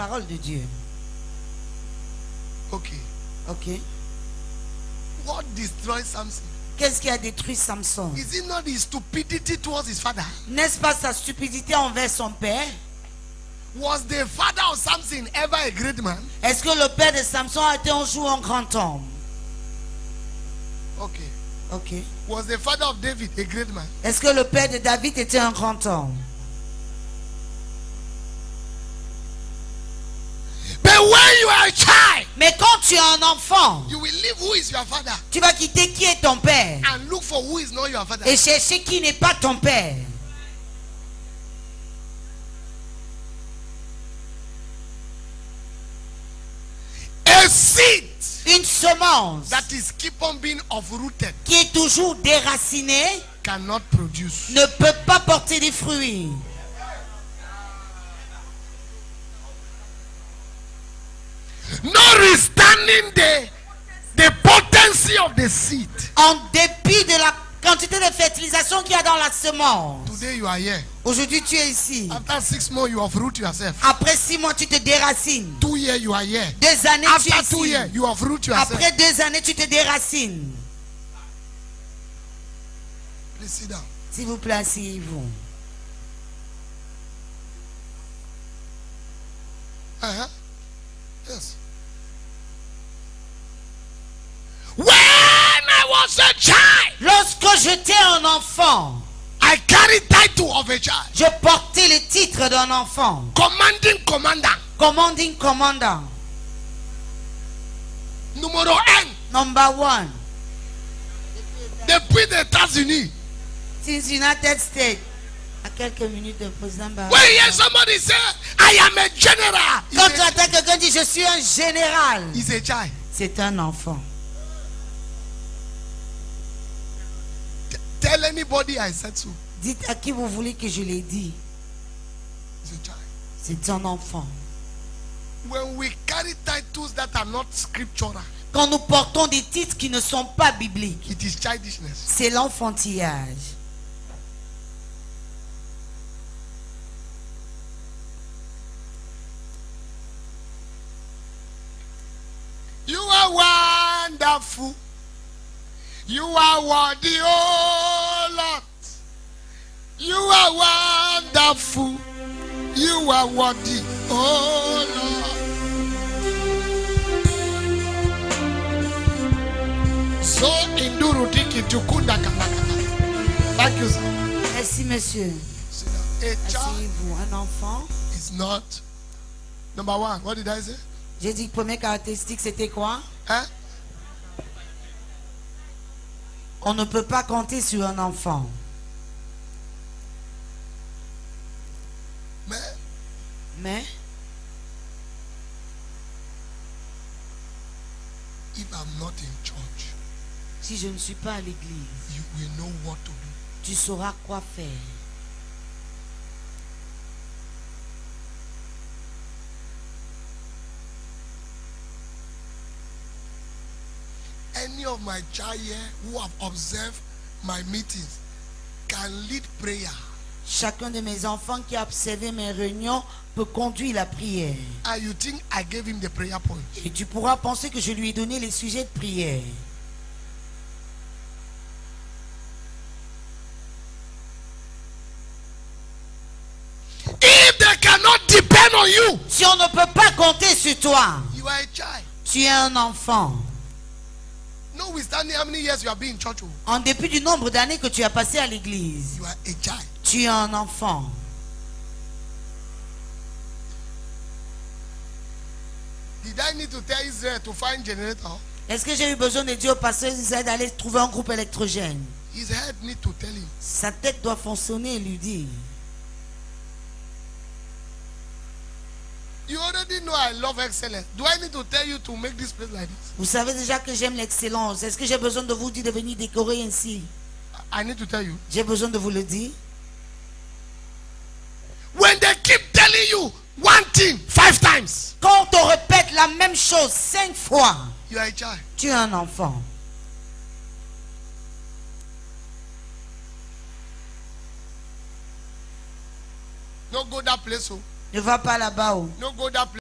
parole de Dieu. Okay. Ok. What destroyed Samson? Qu'est-ce qui a détruit Samson? Is it not his stupidity towards his father? N'est-ce pas sa stupidité envers son père? Was the father of Samson ever a great man? Est-ce que le père de Samson a été un jour un grand homme? Okay. Ok. Was the father of David a great man? Est-ce que le père de David était un grand homme? But when you are a child, Mais quand tu es un enfant, you will leave who is your father tu vas quitter qui est ton père and look for who is not your father. et chercher qui n'est pas ton père. A seed Une semence that is keep on being uprooted qui est toujours déracinée cannot produce. ne peut pas porter des fruits. Notwithstanding the potency of the seed. En dépit de la quantité de fertilisation qu'il y a dans la semence. Today you are here. Aujourd'hui, tu es ici. After 6 months, you uproot yourself. Après 6 mois, tu te déracines. 2 years, you are here. 2 années, tu es After 2 ici. years, you uproot yourself. Après 2 années, tu te déracines. Please sit down. S'il vous plaît, asseyez-vous. Yes. When I was a child, Lorsque j'étais un enfant, I carried title of a child. je portais le titre d'un enfant. Commanding commander. Commanding Commander. Numéro 1. Number 1. Depuis les États-Unis. Since United States. À quelques minutes de président Barack. When you hear somebody say, I am a general. Quand tu entends quelqu'un dire je suis un général, He's a child. c'est un enfant. Tell anybody I said so. Dites à qui vous voulez que je l'ai dit. He's a child. C'est un enfant. When we carry titles that are not scriptural, Quand nous portons des titres qui ne sont pas bibliques, it is childishness. c'est l'enfantillage. You are wonderful. You are worthy, oh Lord. You are wonderful. You are worthy, oh Lord. So induru tiki tukunda kanaka. Thank you, sir. Merci, monsieur. Sit down. A child Asseyez-vous. Un enfant. is not number 1. What did I say? J'ai dit que première caractéristique, c'était quoi? Hein? On ne peut pas compter sur un enfant. Mais If I'm not in church, si je ne suis pas à l'église, you will know what to do. tu sauras quoi faire. Any of my child here who have observed my meetings can lead prayer. Chacun de mes enfants qui a observé mes réunions peut conduire la prière. And you think I gave him the prayer point. Et tu pourras penser que je lui ai donné les sujets de prière. If they cannot depend on you, Si on ne peut pas compter sur toi, you are a child. tu es un enfant. Notwithstanding how many years you have been in church, En dépit du nombre d'années que tu as passé à l'église, you are a child. tu es un enfant. Did I need to tell Israel to find generator? Est-ce que j'ai eu besoin de dire au pasteur Israël d'aller trouver un groupe électrogène? His head need to tell him. Sa tête doit fonctionner et lui dire. You already know I love excellence. Do I need to tell you to make this place like this? Vous savez déjà que j'aime l'excellence. Est-ce que j'ai besoin de vous dire de venir décorer ainsi? I need to tell you. J'ai besoin de vous le dire. When they keep telling you one thing 5 times, Quand on te répète la même chose 5 fois, you are a child. tu es un enfant. No go that place. Oh. Ne va pas là-bas. Oh. No go that place.